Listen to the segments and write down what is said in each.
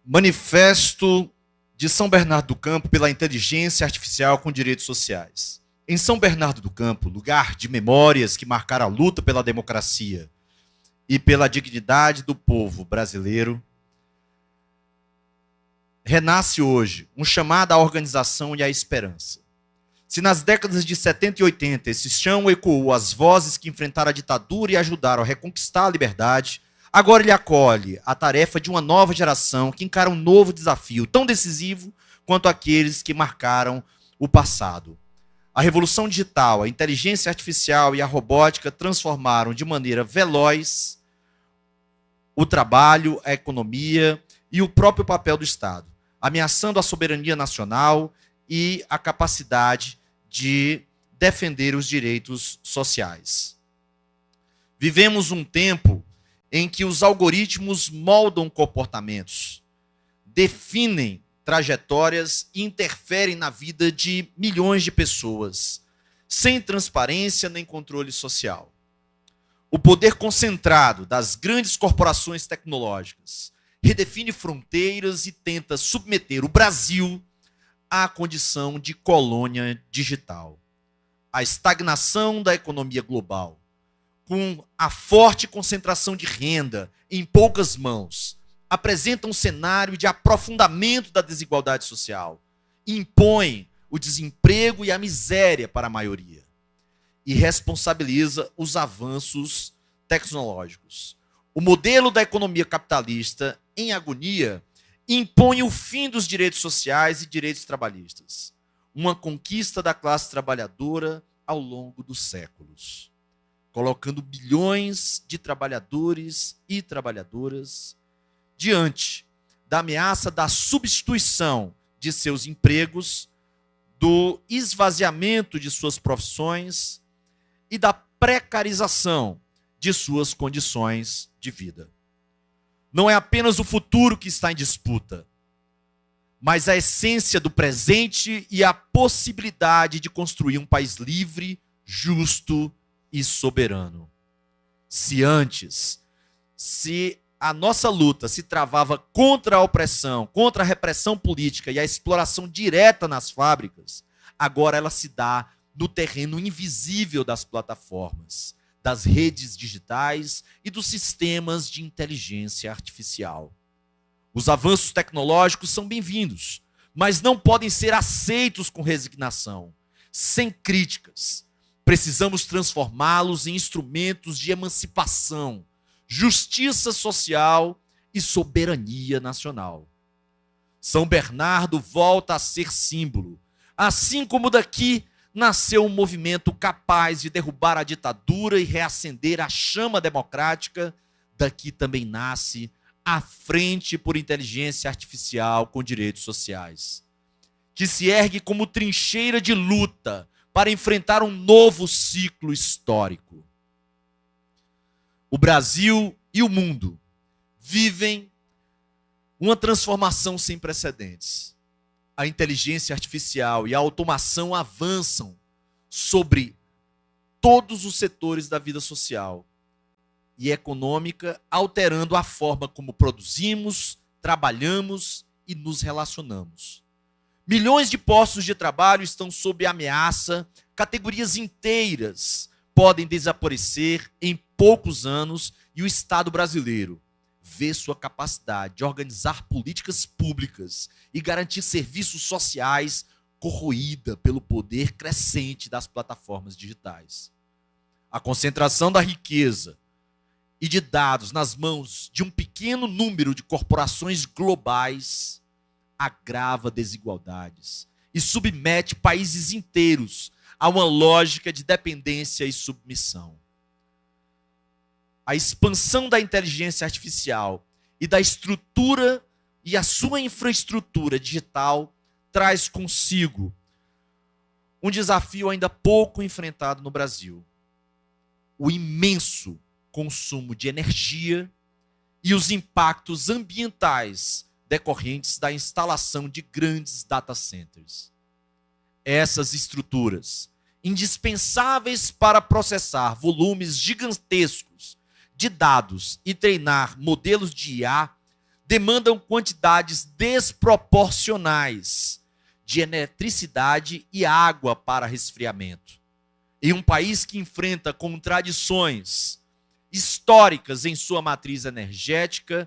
Manifesto de São Bernardo do Campo pela inteligência artificial com direitos sociais. Em São Bernardo do Campo, lugar de memórias que marcaram a luta pela democracia e pela dignidade do povo brasileiro, renasce hoje um chamado à organização e à esperança. Se nas décadas de 70 e 80 esse chão ecoou as vozes que enfrentaram a ditadura e ajudaram a reconquistar a liberdade, agora ele acolhe a tarefa de uma nova geração que encara um novo desafio, tão decisivo quanto aqueles que marcaram o passado. A revolução digital, a inteligência artificial e a robótica transformaram de maneira veloz o trabalho, a economia e o próprio papel do Estado, ameaçando a soberania nacional e a capacidade de defender os direitos sociais. Vivemos um tempo em que os algoritmos moldam comportamentos, definem trajetórias e interferem na vida de milhões de pessoas, sem transparência nem controle social. O poder concentrado das grandes corporações tecnológicas redefine fronteiras e tenta submeter o Brasil à condição de colônia digital. A estagnação da economia global, com a forte concentração de renda em poucas mãos, apresenta um cenário de aprofundamento da desigualdade social, impõe o desemprego e a miséria para a maioria e responsabiliza os avanços tecnológicos. O modelo da economia capitalista, em agonia, impõe o fim dos direitos sociais e direitos trabalhistas, uma conquista da classe trabalhadora ao longo dos séculos, colocando bilhões de trabalhadores e trabalhadoras diante da ameaça da substituição de seus empregos, do esvaziamento de suas profissões e da precarização de suas condições de vida. Não é apenas o futuro que está em disputa, mas a essência do presente e a possibilidade de construir um país livre, justo e soberano. Se a nossa luta se travava contra a opressão, contra a repressão política e a exploração direta nas fábricas, agora ela se dá no terreno invisível das plataformas, das redes digitais e dos sistemas de inteligência artificial. Os avanços tecnológicos são bem-vindos, mas não podem ser aceitos com resignação, sem críticas. Precisamos transformá-los em instrumentos de emancipação, justiça social e soberania nacional. São Bernardo volta a ser símbolo, assim como daqui nasceu um movimento capaz de derrubar a ditadura e reacender a chama democrática. Daqui também nasce a Frente por Inteligência Artificial com Direitos Sociais, que se ergue como trincheira de luta para enfrentar um novo ciclo histórico. O Brasil e o mundo vivem uma transformação sem precedentes. A inteligência artificial e a automação avançam sobre todos os setores da vida social e econômica, alterando a forma como produzimos, trabalhamos e nos relacionamos. Milhões de postos de trabalho estão sob ameaça, categorias inteiras podem desaparecer em poucos anos e o Estado brasileiro vê sua capacidade de organizar políticas públicas e garantir serviços sociais corroída pelo poder crescente das plataformas digitais. A concentração da riqueza e de dados nas mãos de um pequeno número de corporações globais agrava desigualdades e submete países inteiros a uma lógica de dependência e submissão. A expansão da inteligência artificial e da estrutura e a sua infraestrutura digital traz consigo um desafio ainda pouco enfrentado no Brasil: o imenso consumo de energia e os impactos ambientais decorrentes da instalação de grandes data centers. Essas estruturas, indispensáveis para processar volumes gigantescos de dados e treinar modelos de IA, demandam quantidades desproporcionais de eletricidade e água para resfriamento. Em um país que enfrenta contradições históricas em sua matriz energética,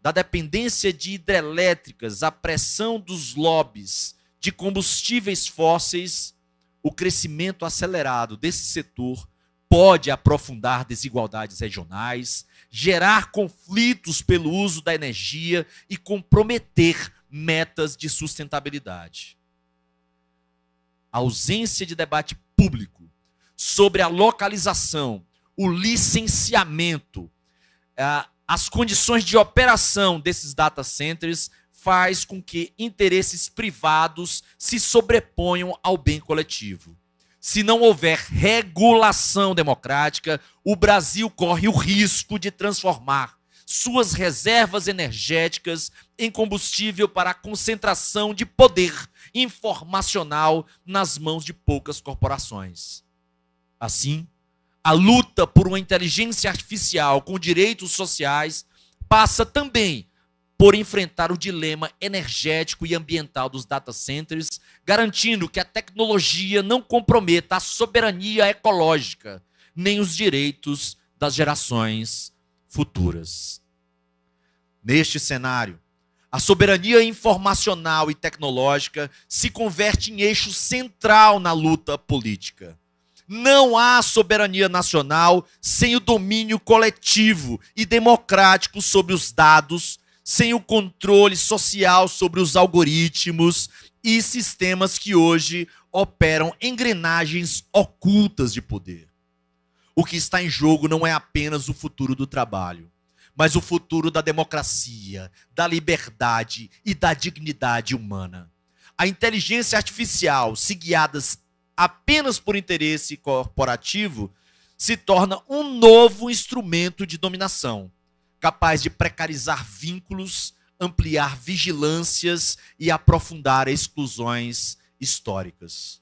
da dependência de hidrelétricas à pressão dos lobbies de combustíveis fósseis, o crescimento acelerado desse setor pode aprofundar desigualdades regionais, gerar conflitos pelo uso da energia e comprometer metas de sustentabilidade. A ausência de debate público sobre a localização, o licenciamento, as condições de operação desses data centers faz com que interesses privados se sobreponham ao bem coletivo. Se não houver regulação democrática, o Brasil corre o risco de transformar suas reservas energéticas em combustível para a concentração de poder informacional nas mãos de poucas corporações. Assim, a luta por uma inteligência artificial com direitos sociais passa também por enfrentar o dilema energético e ambiental dos data centers, garantindo que a tecnologia não comprometa a soberania ecológica, nem os direitos das gerações futuras. Neste cenário, a soberania informacional e tecnológica se converte em eixo central na luta política. Não há soberania nacional sem o domínio coletivo e democrático sobre os dados, sem o controle social sobre os algoritmos e sistemas que hoje operam engrenagens ocultas de poder. O que está em jogo não é apenas o futuro do trabalho, mas o futuro da democracia, da liberdade e da dignidade humana. A inteligência artificial, se guiadas apenas por interesse corporativo, se torna um novo instrumento de dominação, capaz de precarizar vínculos, ampliar vigilâncias e aprofundar exclusões históricas.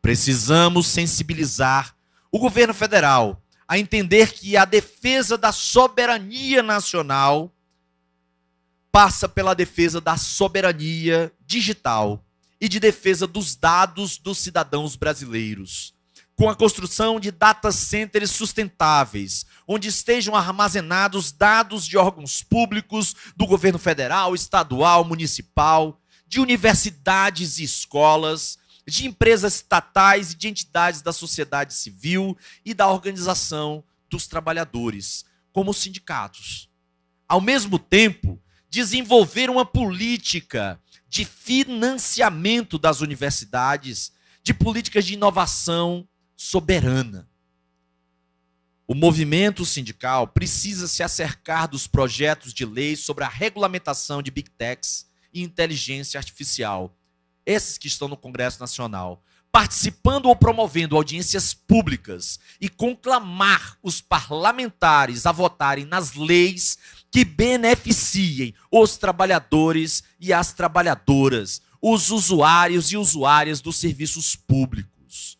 Precisamos sensibilizar o governo federal a entender que a defesa da soberania nacional passa pela defesa da soberania digital e de defesa dos dados dos cidadãos brasileiros, com a construção de data centers sustentáveis, onde estejam armazenados dados de órgãos públicos, do governo federal, estadual, municipal, de universidades e escolas, de empresas estatais e de entidades da sociedade civil e da organização dos trabalhadores, como os sindicatos. Ao mesmo tempo, desenvolver uma política de financiamento das universidades, de políticas de inovação soberana. O movimento sindical precisa se acercar dos projetos de lei sobre a regulamentação de Big Techs e inteligência artificial, esses que estão no Congresso Nacional, participando ou promovendo audiências públicas e conclamar os parlamentares a votarem nas leis que beneficiem os trabalhadores e as trabalhadoras, os usuários e usuárias dos serviços públicos.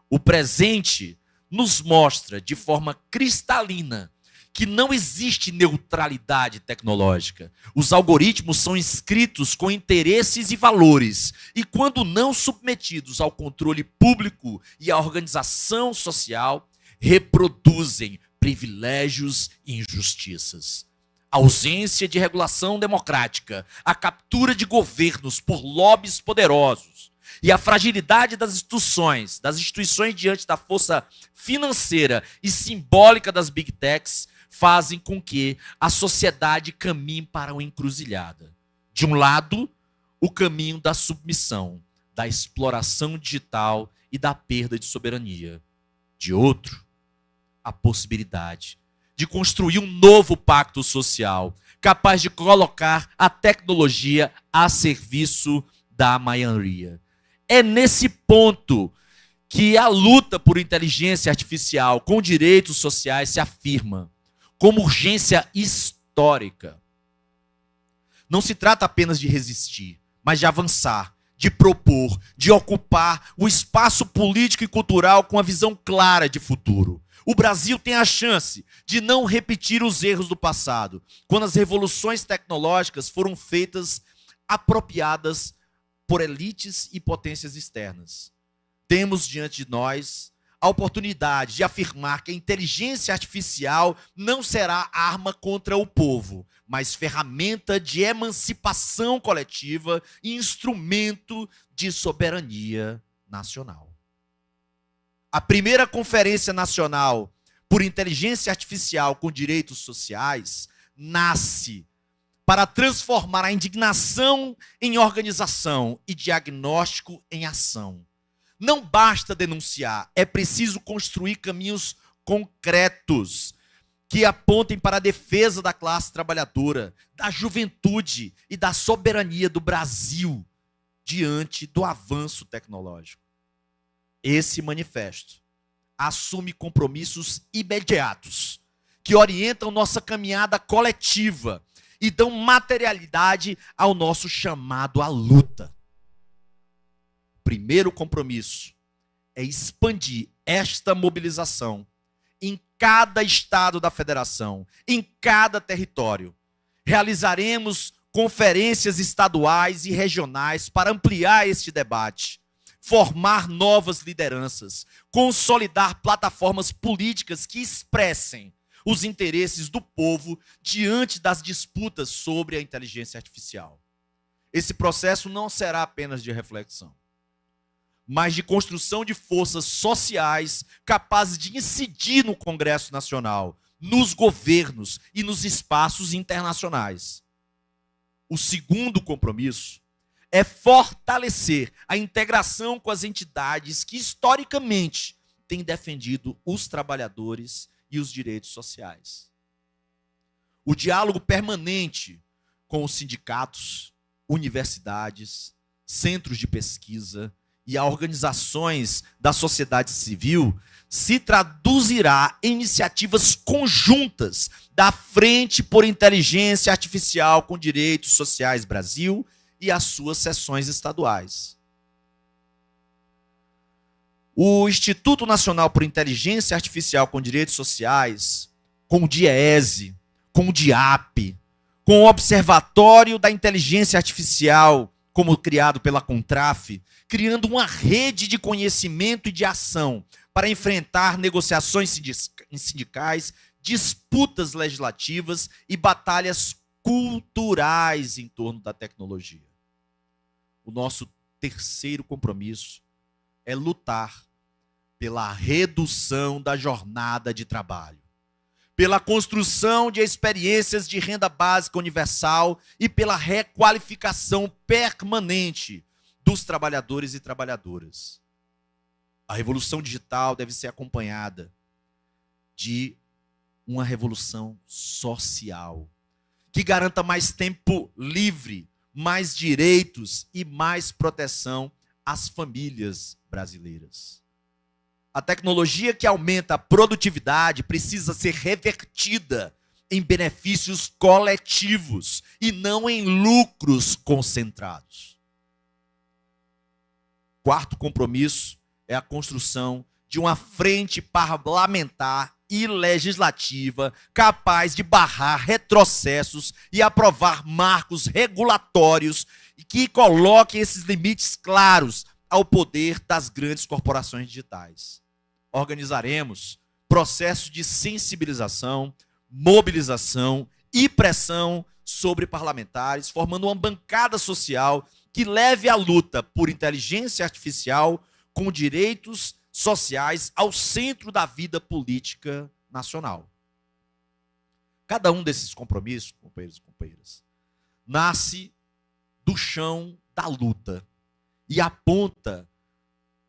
O presente nos mostra de forma cristalina que não existe neutralidade tecnológica. Os algoritmos são inscritos com interesses e valores, e quando não submetidos ao controle público e à organização social, reproduzem privilégios e injustiças. A ausência de regulação democrática, a captura de governos por lobbies poderosos e a fragilidade das instituições diante da força financeira e simbólica das Big Techs fazem com que a sociedade caminhe para uma encruzilhada. De um lado, o caminho da submissão, da exploração digital e da perda de soberania. De outro, a possibilidade de construir um novo pacto social, capaz de colocar a tecnologia a serviço da maioria. É nesse ponto que a luta por inteligência artificial com direitos sociais se afirma como urgência histórica. Não se trata apenas de resistir, mas de avançar, de propor, de ocupar o espaço político e cultural com a visão clara de futuro. O Brasil tem a chance de não repetir os erros do passado, quando as revoluções tecnológicas foram feitas apropriadas por elites e potências externas. Temos diante de nós a oportunidade de afirmar que a inteligência artificial não será arma contra o povo, mas ferramenta de emancipação coletiva e instrumento de soberania nacional. A primeira Conferência Nacional por Inteligência Artificial com Direitos Sociais nasce para transformar a indignação em organização e diagnóstico em ação. Não basta denunciar, é preciso construir caminhos concretos que apontem para a defesa da classe trabalhadora, da juventude e da soberania do Brasil diante do avanço tecnológico. Esse manifesto assume compromissos imediatos que orientam nossa caminhada coletiva e dão materialidade ao nosso chamado à luta. Primeiro compromisso é expandir esta mobilização em cada estado da federação, em cada território. Realizaremos conferências estaduais e regionais para ampliar este debate, formar novas lideranças, consolidar plataformas políticas que expressem os interesses do povo diante das disputas sobre a inteligência artificial. Esse processo não será apenas de reflexão, mas de construção de forças sociais capazes de incidir no Congresso Nacional, nos governos e nos espaços internacionais. O segundo compromisso é fortalecer a integração com as entidades que, historicamente, têm defendido os trabalhadores e os direitos sociais. O diálogo permanente com os sindicatos, universidades, centros de pesquisa e a organizações da sociedade civil se traduzirá em iniciativas conjuntas da Frente por Inteligência Artificial com Direitos Sociais Brasil e as suas seções estaduais. O Instituto Nacional por Inteligência Artificial com Direitos Sociais, com o DIEESE, com o DIAP, com o Observatório da Inteligência Artificial, como criado pela CONTRAF, criando uma rede de conhecimento e de ação para enfrentar negociações sindicais, disputas legislativas e batalhas culturais em torno da tecnologia. O nosso terceiro compromisso é lutar pela redução da jornada de trabalho, pela construção de experiências de renda básica universal e pela requalificação permanente dos trabalhadores e trabalhadoras. A revolução digital deve ser acompanhada de uma revolução social que garanta mais tempo livre, mais direitos e mais proteção às famílias brasileiras. A tecnologia que aumenta a produtividade precisa ser revertida em benefícios coletivos e não em lucros concentrados. Quarto compromisso é a construção de uma frente parlamentar e legislativa capaz de barrar retrocessos e aprovar marcos regulatórios que coloquem esses limites claros ao poder das grandes corporações digitais. Organizaremos processos de sensibilização, mobilização e pressão sobre parlamentares, formando uma bancada social que leve a luta por inteligência artificial com direitos sociais ao centro da vida política nacional. Cada um desses compromissos, companheiros e companheiras, nasce do chão da luta e aponta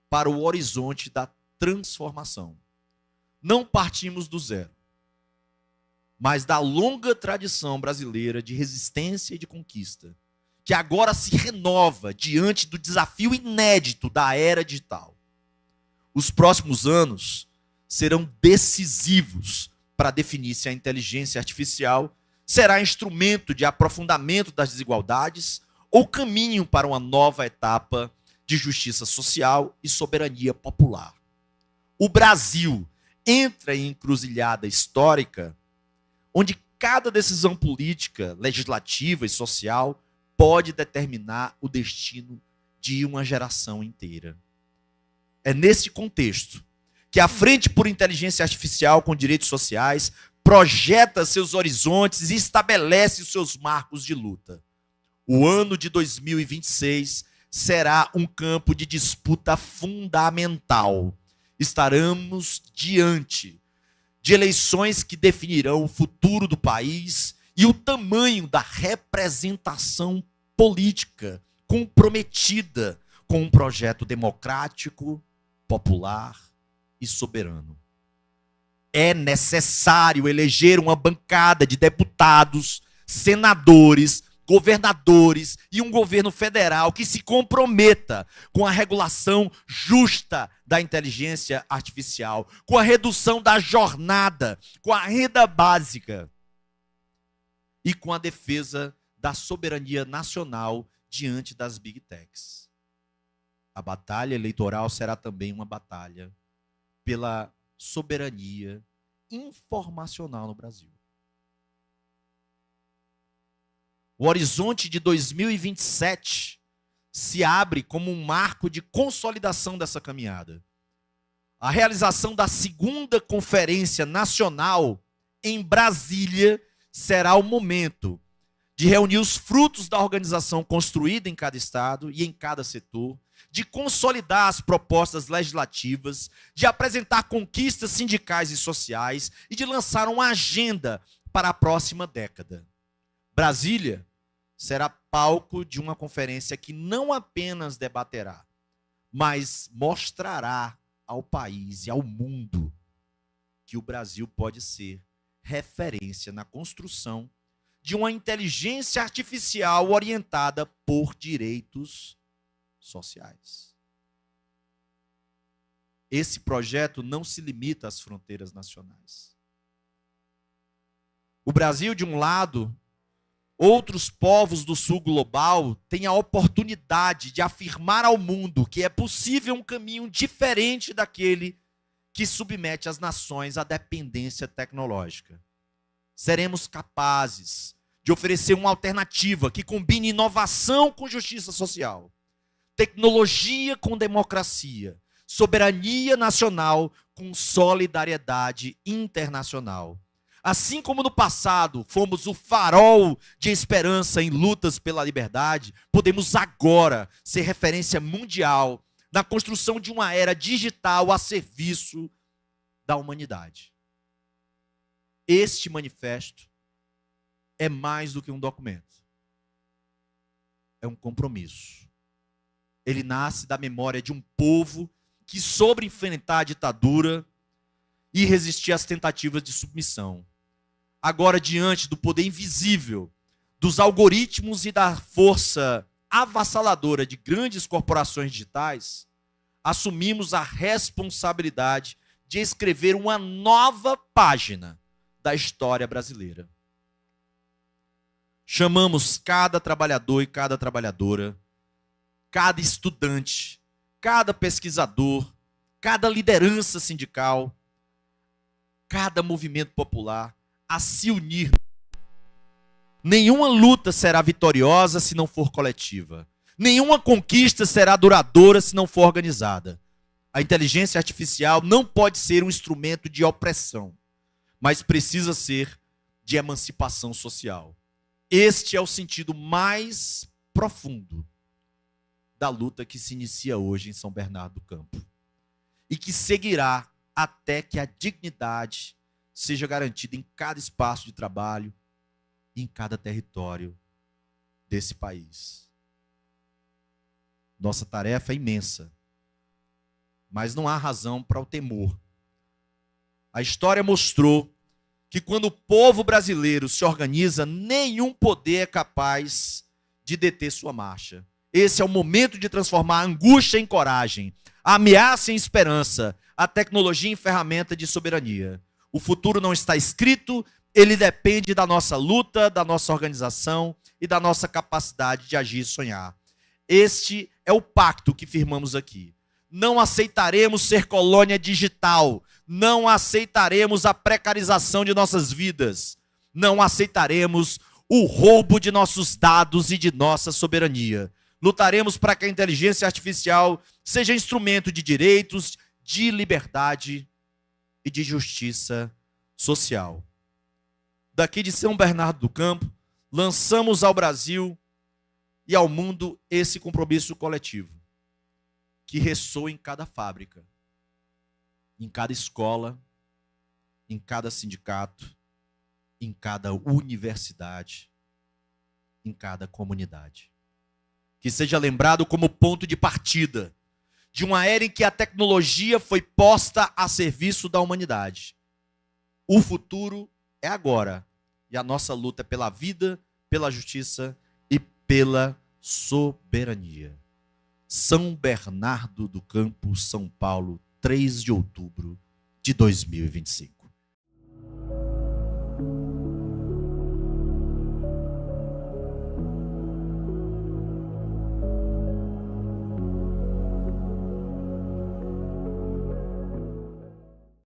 para o horizonte da transformação. Não partimos do zero, mas da longa tradição brasileira de resistência e de conquista, que agora se renova diante do desafio inédito da era digital. Os próximos anos serão decisivos para definir se a inteligência artificial será instrumento de aprofundamento das desigualdades ou caminho para uma nova etapa de justiça social e soberania popular. O Brasil entra em encruzilhada histórica, onde cada decisão política, legislativa e social pode determinar o destino de uma geração inteira. É nesse contexto que a Frente por Inteligência Artificial com Direitos Sociais projeta seus horizontes e estabelece os seus marcos de luta. O ano de 2026 será um campo de disputa fundamental. Estaremos diante de eleições que definirão o futuro do país e o tamanho da representação política comprometida com um projeto democrático, popular e soberano. É necessário eleger uma bancada de deputados, senadores, governadores e um governo federal que se comprometa com a regulação justa da inteligência artificial, com a redução da jornada, com a renda básica e com a defesa da soberania nacional diante das Big Techs. A batalha eleitoral será também uma batalha pela soberania informacional no Brasil. O horizonte de 2027 se abre como um marco de consolidação dessa caminhada. A realização da segunda Conferência Nacional em Brasília será o momento de reunir os frutos da organização construída em cada estado e em cada setor, de consolidar as propostas legislativas, de apresentar conquistas sindicais e sociais e de lançar uma agenda para a próxima década. Brasília será palco de uma conferência que não apenas debaterá, mas mostrará ao país e ao mundo que o Brasil pode ser referência na construção de uma inteligência artificial orientada por direitos sociais. Esse projeto não se limita às fronteiras nacionais. O Brasil, de um lado, outros povos do sul global têm a oportunidade de afirmar ao mundo que é possível um caminho diferente daquele que submete as nações à dependência tecnológica. Seremos capazes de oferecer uma alternativa que combine inovação com justiça social, tecnologia com democracia, soberania nacional com solidariedade internacional. Assim como no passado fomos o farol de esperança em lutas pela liberdade, podemos agora ser referência mundial na construção de uma era digital a serviço da humanidade. Este manifesto é mais do que um documento. É um compromisso. Ele nasce da memória de um povo que soube enfrentar a ditadura e resistir às tentativas de submissão. Agora, diante do poder invisível, dos algoritmos e da força avassaladora de grandes corporações digitais, assumimos a responsabilidade de escrever uma nova página da história brasileira. Chamamos cada trabalhador e cada trabalhadora, cada estudante, cada pesquisador, cada liderança sindical, cada movimento popular a se unir. Nenhuma luta será vitoriosa se não for coletiva. Nenhuma conquista será duradoura se não for organizada. A inteligência artificial não pode ser um instrumento de opressão, mas precisa ser de emancipação social. Este é o sentido mais profundo da luta que se inicia hoje em São Bernardo do Campo e que seguirá até que a dignidade seja garantida em cada espaço de trabalho e em cada território desse país. Nossa tarefa é imensa, mas não há razão para o temor. A história mostrou que quando o povo brasileiro se organiza, nenhum poder é capaz de deter sua marcha. Esse é o momento de transformar a angústia em coragem, a ameaça em esperança, a tecnologia em ferramenta de soberania. O futuro não está escrito, ele depende da nossa luta, da nossa organização e da nossa capacidade de agir e sonhar. Este é o pacto que firmamos aqui. Não aceitaremos ser colônia digital, Não aceitaremos a precarização de nossas vidas. Não aceitaremos o roubo de nossos dados e de nossa soberania. Lutaremos para que a inteligência artificial seja instrumento de direitos, de liberdade e de justiça social. Daqui de São Bernardo do Campo, lançamos ao Brasil e ao mundo esse compromisso coletivo, que ressoa em cada fábrica, em cada escola, em cada sindicato, em cada universidade, em cada comunidade. Que seja lembrado como ponto de partida de uma era em que a tecnologia foi posta a serviço da humanidade. O futuro é agora, e a nossa luta é pela vida, pela justiça e pela soberania. São Bernardo do Campo, São Paulo, 3 de outubro de 2025.